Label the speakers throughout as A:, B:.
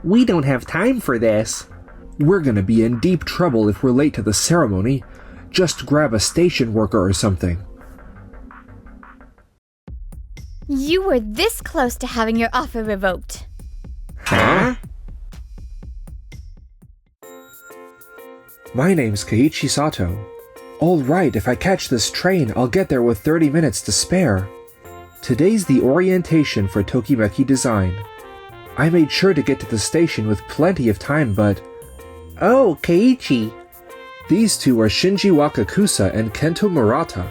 A: We don't have time for this.
B: We're gonna be in deep trouble if we're late to the ceremony. Just grab a station worker or something.
C: You were this close to having your offer revoked.
A: Huh?
B: My name's Keiichi Sato. All right, if I catch this train, I'll get there with 30 minutes to spare. Today's the orientation for Tokimeki Design. I made sure to get to the station with plenty of time, but...
A: Oh, Keiichi.
B: These two are Shinji Wakakusa and Kento Murata,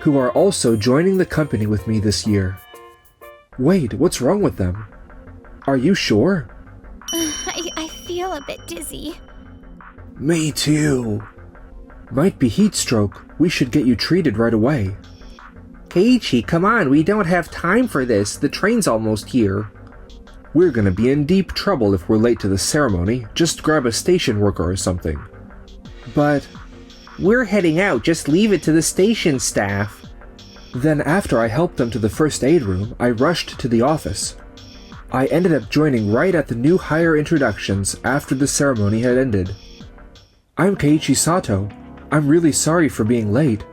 B: who are also joining the company with me this year. Wait, what's wrong with them? Are you sure?
C: I feel a bit dizzy.
B: Me too. Might be heatstroke. We should get you treated right away.
A: Keiichi, come on, we don't have time for this. The train's almost here.
B: We're gonna be in deep trouble if we're late to the ceremony. Just grab a station worker or something.
A: But... We're heading out, just leave it to the station staff.
B: Then after I helped them to the first aid room, I rushed to the office. I ended up joining right at the new hire introductions after the ceremony had ended. I'm Keiichi Sato. I'm really sorry for being late.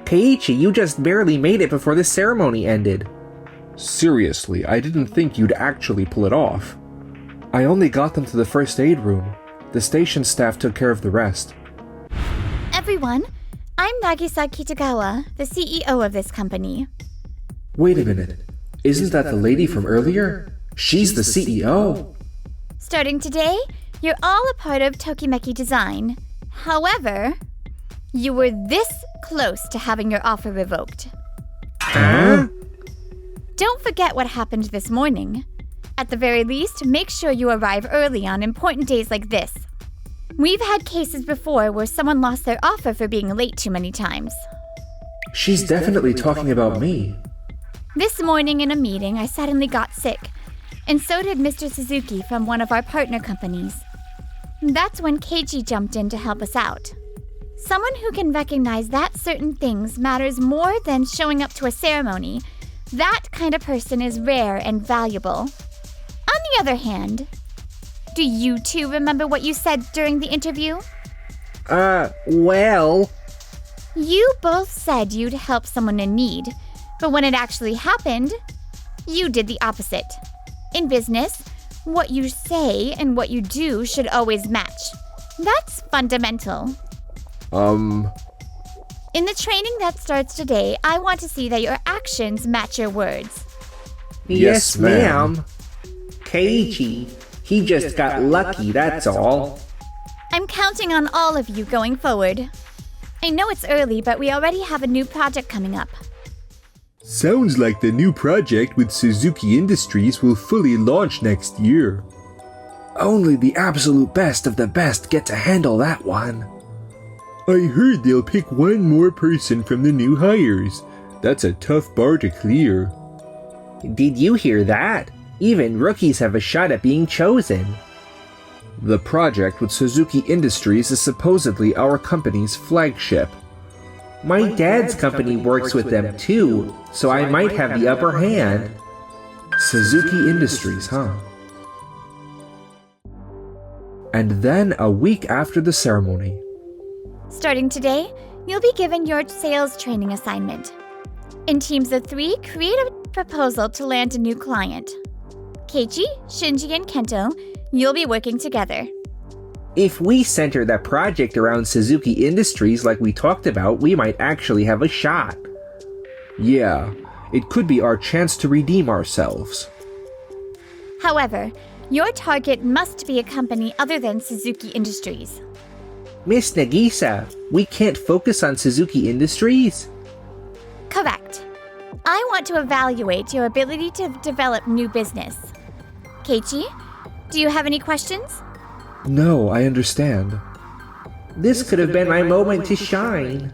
A: Keiichi, you just barely made it before the ceremony ended.
B: Seriously, I didn't think you'd actually pull it off. I only got them to the first aid room. The station staff took care of the rest.
C: Everyone, I'm Nagisa Kitagawa, the CEO of this company.
B: Wait a minute. Isn't that the lady from earlier? She's the CEO.
C: Starting today, you're all a part of Tokimeki Design. However, you were this close to having your offer revoked.
A: Huh?
C: Don't forget what happened this morning. At the very least, make sure you arrive early on important days like this. We've had cases before where someone lost their offer for being late too many times.
B: She's definitely talking about me.
C: This morning in a meeting, I suddenly got sick, and so did Mr. Suzuki from one of our partner companies. That's when Keiichi jumped in to help us out. Someone who can recognize that certain things matters more than showing up to a ceremony. That kind of person is rare and valuable. On the other hand, do you two remember what you said during the interview?
A: Well...
C: You both said you'd help someone in need, but when it actually happened, you did the opposite. In business, what you say and what you do should always match. That's fundamental. In the training that starts today, I want to see that your actions match your words.
A: Yes, ma'am. Keiichi, he just got lucky, that's all.
C: I'm counting on all of you going forward. I know it's early, but we already have a new project coming up.
B: Sounds like the new project with Suzuki Industries will fully launch next year. Only the absolute best of the best get to handle that one. I heard they'll pick one more person from the new hires. That's a tough bar to clear.
A: Did you hear that? Even rookies have a shot at being chosen.
B: The project with Suzuki Industries is supposedly our company's flagship.
A: My dad's company works with them too, so I might have the upper hand.
B: Suzuki Industries, huh? And then a week after the ceremony.
C: Starting today, you'll be given your sales training assignment. In teams of 3, create a proposal to land a new client. Keiichi, Shinji, and Kento, you'll be working together.
A: If we center that project around Suzuki Industries like we talked about, we might actually have a shot.
B: Yeah, it could be our chance to redeem ourselves.
C: However, your target must be a company other than Suzuki Industries.
A: Miss Nagisa, we can't focus on Suzuki Industries?
C: Correct. I want to evaluate your ability to develop new business. Keiichi, do you have any questions?
B: No, I understand.
A: This could have been my moment to shine.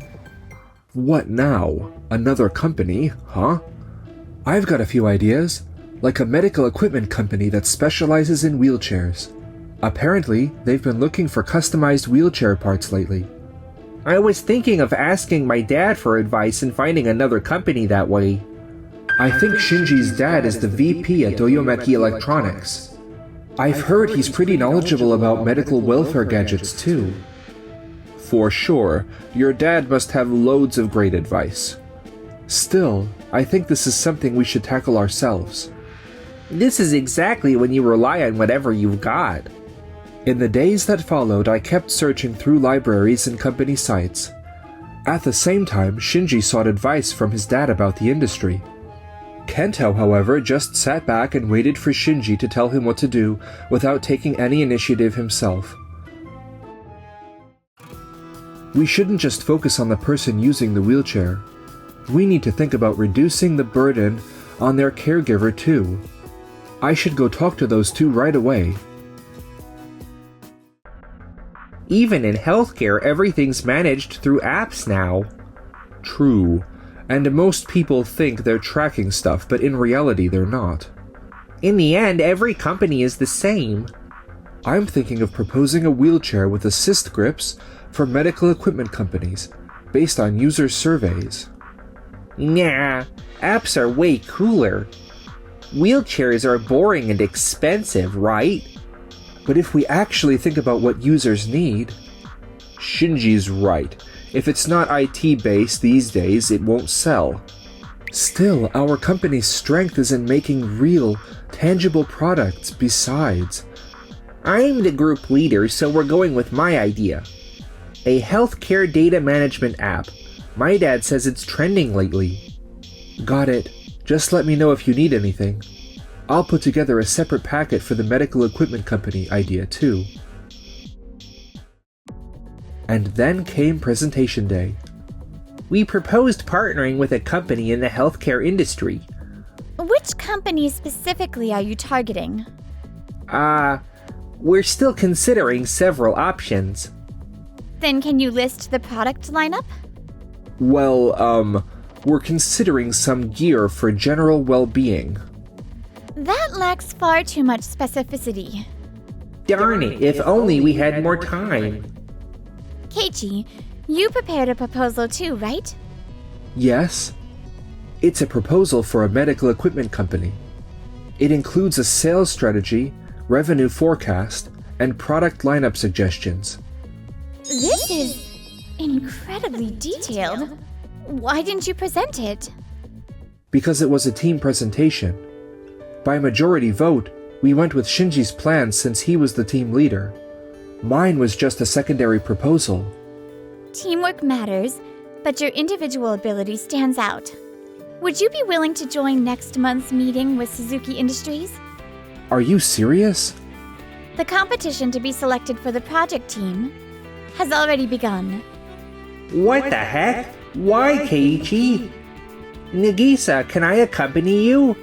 B: What now? Another company, huh? I've got a few ideas, like a medical equipment company that specializes in wheelchairs. Apparently, they've been looking for customized wheelchair parts lately.
A: I was thinking of asking my dad for advice and finding another company that way.
B: I think Shinji's dad is the VP at Toyomeki Electronics. I've heard he's pretty knowledgeable about medical welfare gadgets too. For sure, your dad must have loads of great advice. Still, I think this is something we should tackle ourselves.
A: This is exactly when you rely on whatever you've got.
B: In the days that followed, I kept searching through libraries and company sites. At the same time, Shinji sought advice from his dad about the industry. Kento, however, just sat back and waited for Shinji to tell him what to do without taking any initiative himself. We shouldn't just focus on the person using the wheelchair. We need to think about reducing the burden on their caregiver too. I should go talk to those two right away.
A: Even in healthcare, everything's managed through apps now.
B: True, and most people think they're tracking stuff, but in reality they're not.
A: In the end, every company is the same.
B: I'm thinking of proposing a wheelchair with assist grips for medical equipment companies, based on user surveys.
A: Nah, apps are way cooler. Wheelchairs are boring and expensive, right?
B: But if we actually think about what users need... Shinji's right. If it's not IT-based these days, it won't sell. Still, our company's strength is in making real, tangible products besides.
A: I'm the group leader, so we're going with my idea. A healthcare data management app. My dad says it's trending lately.
B: Got it. Just let me know if you need anything. I'll put together a separate packet for the medical equipment company idea too. And then came presentation day.
A: We proposed partnering with a company in the healthcare industry.
C: Which company specifically are you targeting?
A: We're still considering several options.
C: Then can you list the product lineup?
B: Well, we're considering some gear for general well-being.
C: That lacks far too much specificity.
A: Darn it, if only we had more time.
C: Keiichi, you prepared a proposal too, right?
B: Yes. It's a proposal for a medical equipment company. It includes a sales strategy, revenue forecast, and product lineup suggestions.
C: This is incredibly detailed. Why didn't you present it?
B: Because it was a team presentation. By majority vote, we went with Shinji's plan since he was the team leader. Mine was just a secondary proposal.
C: Teamwork matters, but your individual ability stands out. Would you be willing to join next month's meeting with Suzuki Industries?
B: Are you serious?
C: The competition to be selected for the project team has already begun.
A: What the heck? Why, Keiichi? Nagisa, can I accompany you?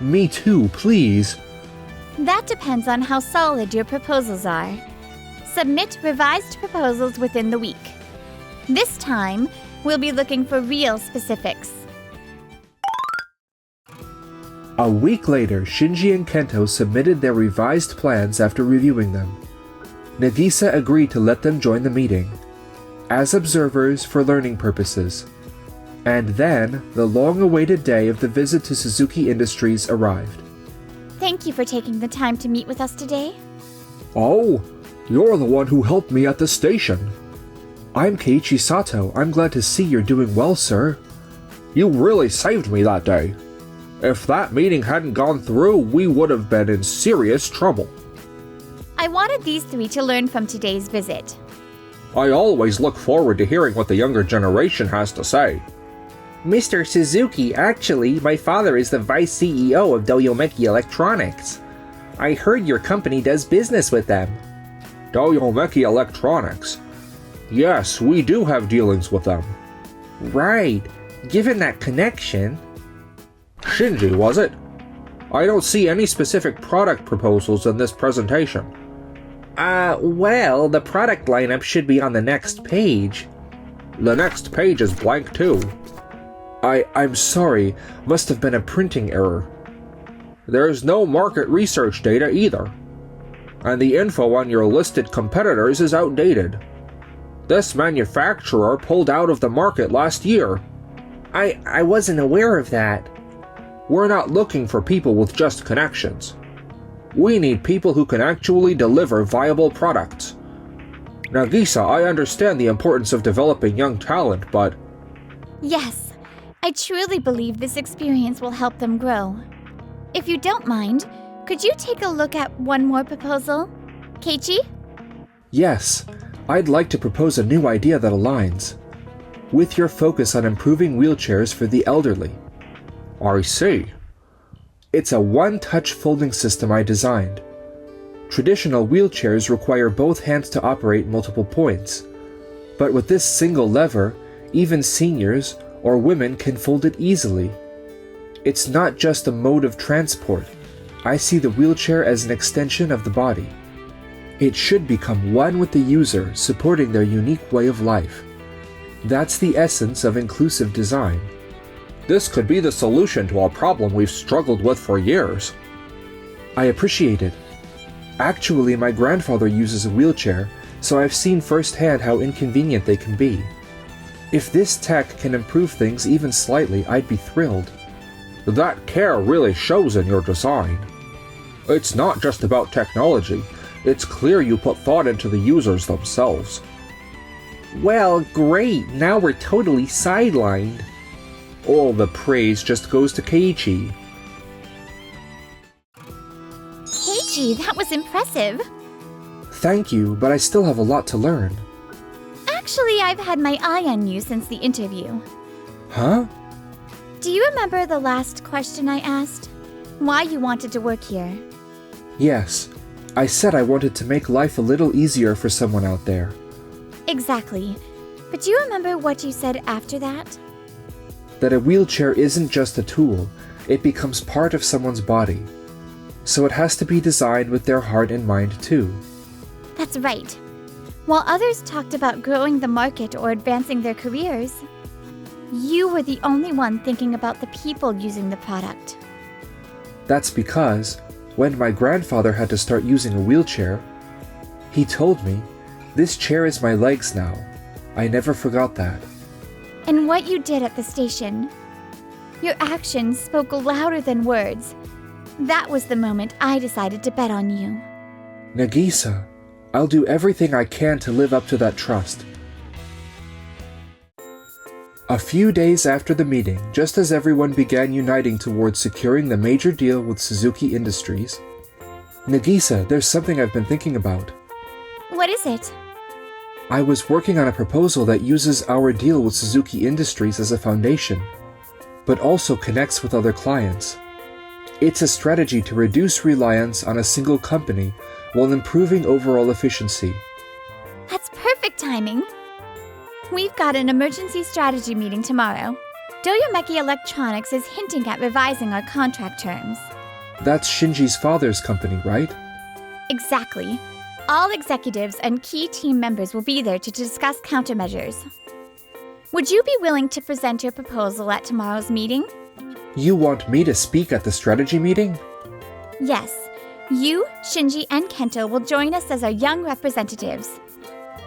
B: Me too, please.
C: That depends on how solid your proposals are. Submit revised proposals within the week. This time, we'll be looking for real specifics.
B: A week later, Shinji and Kento submitted their revised plans after reviewing them. Nagisa agreed to let them join the meeting, as observers for learning purposes. And then, the long-awaited day of the visit to Suzuki Industries arrived.
C: Thank you for taking the time to meet with us today.
B: Oh, you're the one who helped me at the station. I'm Keiichi Sato. I'm glad to see you're doing well, sir. You really saved me that day. If that meeting hadn't gone through, we would have been in serious trouble.
C: I wanted these three to learn from today's visit.
B: I always look forward to hearing what the younger generation has to say.
A: Mr. Suzuki, actually, my father is the vice CEO of Doyomeki Electronics. I heard your company does business with them.
B: Doyomeki Electronics? Yes, we do have dealings with them.
A: Right. Given that connection...
B: Shinji, was it? I don't see any specific product proposals in this presentation.
A: Well, the product lineup should be on the next page.
B: The next page is blank too. I'm sorry, must have been a printing error. There's no market research data either. And the info on your listed competitors is outdated. This manufacturer pulled out of the market last year.
A: I wasn't aware of that.
B: We're not looking for people with just connections.
A: We need people who can actually deliver viable products. Nagisa, I understand the importance of developing young talent, but...
C: Yes, I truly believe this experience will help them grow. If you don't mind, could you take a look at one more proposal? Keiichi?
A: Yes, I'd like to propose a new idea that aligns. With your focus on improving wheelchairs for the elderly. I see. It's a one-touch folding system I designed. Traditional wheelchairs require both hands to operate multiple points. But with this single lever, even seniors or women can fold it easily. It's not just a mode of transport. I see the wheelchair as an extension of the body. It should become one with the user, supporting their unique way of life. That's the essence of inclusive design. This could be the solution to a problem we've struggled with for years. I appreciate it. Actually, my grandfather uses a wheelchair, so I've seen firsthand how inconvenient they can be. If this tech can improve things even slightly, I'd be thrilled. That care really shows in your design. It's not just about technology. It's clear you put thought into the users themselves. Well, great, now we're totally sidelined. All the praise just goes to Keiichi.
C: Keiichi, that was impressive.
A: Thank you, but I still have a lot to learn.
C: Actually, I've had my eye on you since the interview.
A: Huh?
C: Do you remember the last question I asked? Why you wanted to work here?
A: Yes, I said I wanted to make life a little easier for someone out there.
C: Exactly. But do you remember what you said after that?
A: That a wheelchair isn't just a tool, it becomes part of someone's body. So it has to be designed with their heart in mind too.
C: That's right. While others talked about growing the market or advancing their careers, you were the only one thinking about the people using the product.
A: That's because, when my grandfather had to start using a wheelchair, he told me, "This chair is my legs now." I never forgot that.
C: And what you did at the station. Your actions spoke louder than words. That was the moment I decided to bet on you.
A: Nagisa, I'll do everything I can to live up to that trust. A few days after the meeting, just as everyone began uniting towards securing the major deal with Suzuki Industries, Nagisa, there's something I've been thinking about.
C: What is it?
A: I was working on a proposal that uses our deal with Suzuki Industries as a foundation, but also connects with other clients. It's a strategy to reduce reliance on a single company while improving overall efficiency.
C: That's perfect timing. We've got an emergency strategy meeting tomorrow. Doyomeki Electronics is hinting at revising our contract terms.
A: That's Shinji's father's company, right?
C: Exactly. All executives and key team members will be there to discuss countermeasures. Would you be willing to present your proposal at tomorrow's meeting?
A: You want me to speak at the strategy meeting?
C: Yes. You, Shinji, and Kento will join us as our young representatives.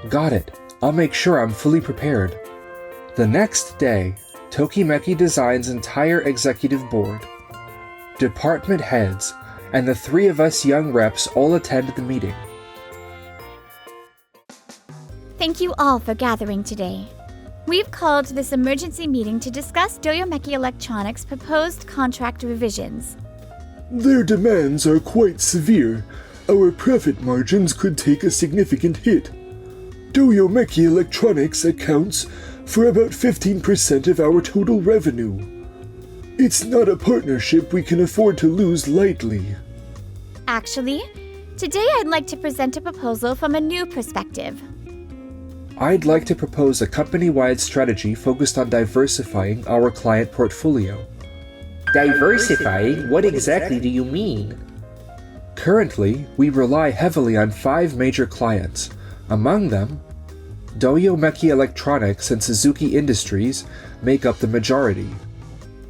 A: Got it. I'll make sure I'm fully prepared. The next day, Tokimeki Design's entire executive board, department heads, and the three of us young reps all attend the meeting.
C: Thank you all for gathering today. We've called this emergency meeting to discuss Doyomeki Electronics' proposed contract revisions.
B: Their demands are quite severe. Our profit margins could take a significant hit. Doyomeki Electronics accounts for about 15% of our total revenue. It's not a partnership we can afford to lose lightly.
C: Actually, today I'd like to present a proposal from a new perspective.
A: I'd like to propose a company-wide strategy focused on diversifying our client portfolio. Diversifying? What exactly do you mean? Currently, we rely heavily on 5 major clients. Among them, Doyomeki Electronics and Suzuki Industries make up the majority.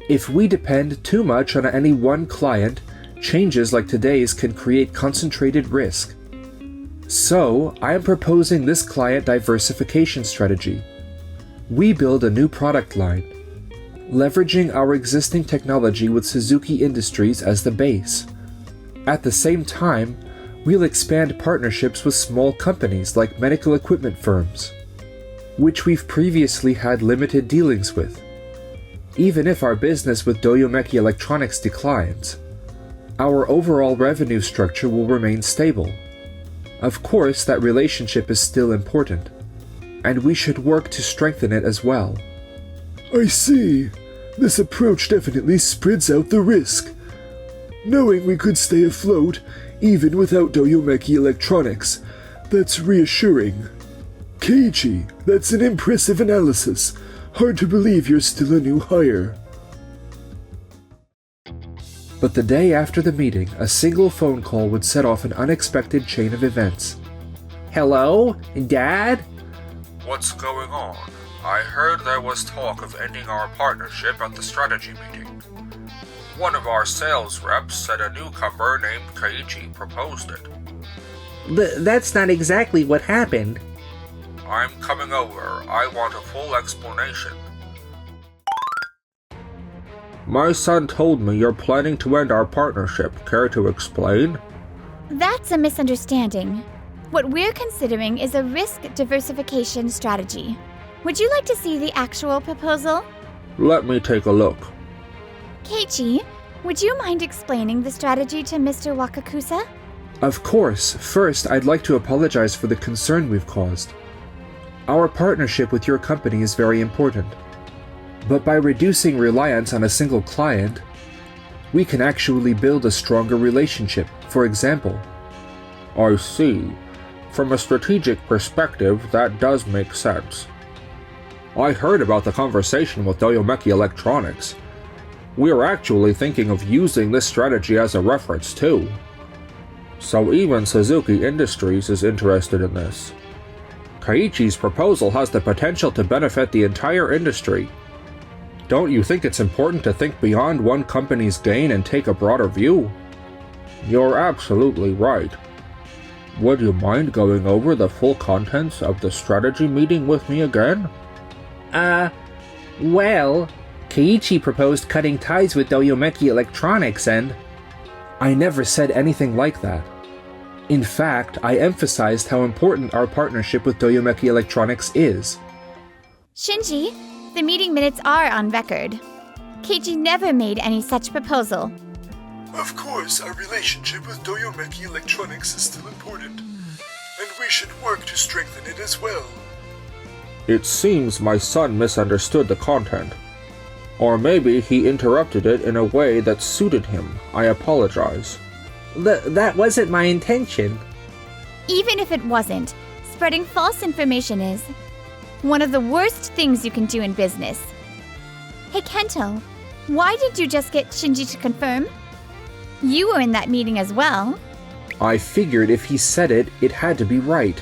A: If we depend too much on any one client, changes like today's can create concentrated risk. So, I am proposing this client diversification strategy. We build a new product line, leveraging our existing technology with Suzuki Industries as the base. At the same time, we'll expand partnerships with small companies like medical equipment firms, which we've previously had limited dealings with. Even if our business with Doyomeki Electronics declines, our overall revenue structure will remain stable. Of course, that relationship is still important, and we should work to strengthen it as well.
B: I see. This approach definitely spreads out the risk. Knowing we could stay afloat, even without Doyomeki Electronics, that's reassuring. Keiichi, that's an impressive analysis. Hard to believe you're still a new hire.
A: But the day after the meeting, a single phone call would set off an unexpected chain of events. Hello? Dad?
D: What's going on? I heard there was talk of ending our partnership at the strategy meeting. One of our sales reps said a newcomer named Keiichi proposed it.
A: That's not exactly what happened.
D: I'm coming over. I want a full explanation. My son told me you're planning to end our partnership. Care to explain?
C: That's a misunderstanding. What we're considering is a risk diversification strategy. Would you like to see the actual proposal?
D: Let me take a look.
C: Keiichi, would you mind explaining the strategy to Mr. Wakakusa?
A: Of course. First, I'd like to apologize for the concern we've caused. Our partnership with your company is very important. But by reducing reliance on a single client, we can actually build a stronger relationship. For example,
D: I see. From a strategic perspective, that does make sense. I heard about the conversation with Doyomeki Electronics. We're actually thinking of using this strategy as a reference too. So even Suzuki Industries is interested in this. Keiichi's proposal has the potential to benefit the entire industry. Don't you think it's important to think beyond one company's gain and take a broader view? You're absolutely right. Would you mind going over the full contents of the strategy meeting with me again?
A: Well, Keiichi proposed cutting ties with Doyomeki Electronics and... I never said anything like that. In fact, I emphasized how important our partnership with Doyomeki Electronics is.
C: Shinji, the meeting minutes are on record. Keiichi never made any such proposal.
B: Of course, our relationship with Doyomeki Electronics is still important, and we should work to strengthen it as well.
D: It seems my son misunderstood the content. Or maybe he interrupted it in a way that suited him. I apologize.
A: That wasn't my intention.
C: Even if it wasn't, spreading false information is one of the worst things you can do in business. Hey Kento, why did you just get Shinji to confirm? You were in that meeting as well.
A: I figured if he said it, it had to be right.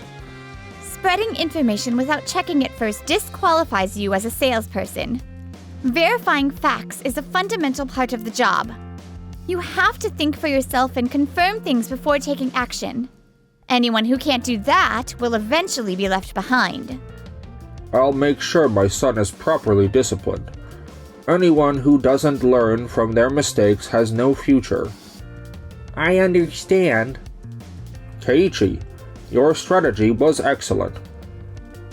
C: Spreading information without checking it first disqualifies you as a salesperson. Verifying facts is a fundamental part of the job. You have to think for yourself and confirm things before taking action. Anyone who can't do that will eventually be left behind.
D: I'll make sure my son is properly disciplined. Anyone who doesn't learn from their mistakes has no future.
A: I understand.
D: Keiichi, your strategy was excellent.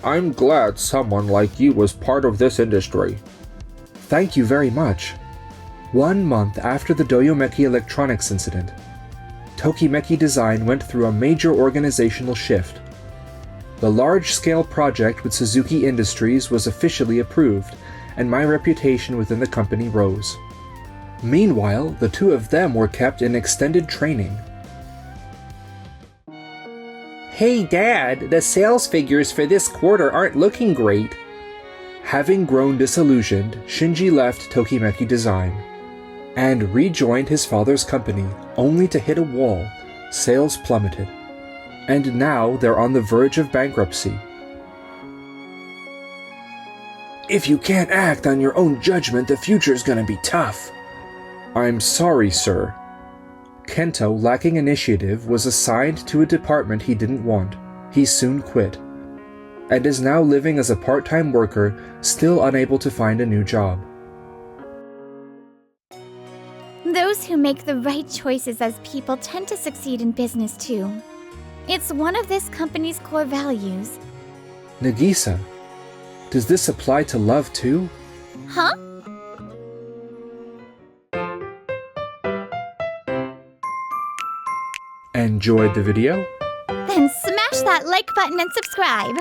D: I'm glad someone like you was part of this industry.
A: Thank you very much. 1 month after the Doyomeki Electronics incident, Tokimeki Design went through a major organizational shift. The large-scale project with Suzuki Industries was officially approved, and my reputation within the company rose. Meanwhile, the two of them were kept in extended training. Hey Dad, the sales figures for this quarter aren't looking great. Having grown disillusioned, Shinji left Tokimeki Design and rejoined his father's company, only to hit a wall. Sales plummeted, and now they're on the verge of bankruptcy. If you can't act on your own judgment, the future's gonna be tough. I'm sorry, sir. Kento, lacking initiative, was assigned to a department he didn't want. He soon quit, and is now living as a part-time worker, still unable to find a new job.
C: Those those who make the right choices as people tend to succeed in business too. It's one of this company's core values.
A: Nagisa, does this apply to love too?
C: Huh?
A: Enjoyed the video?
C: Then smash that like button and subscribe.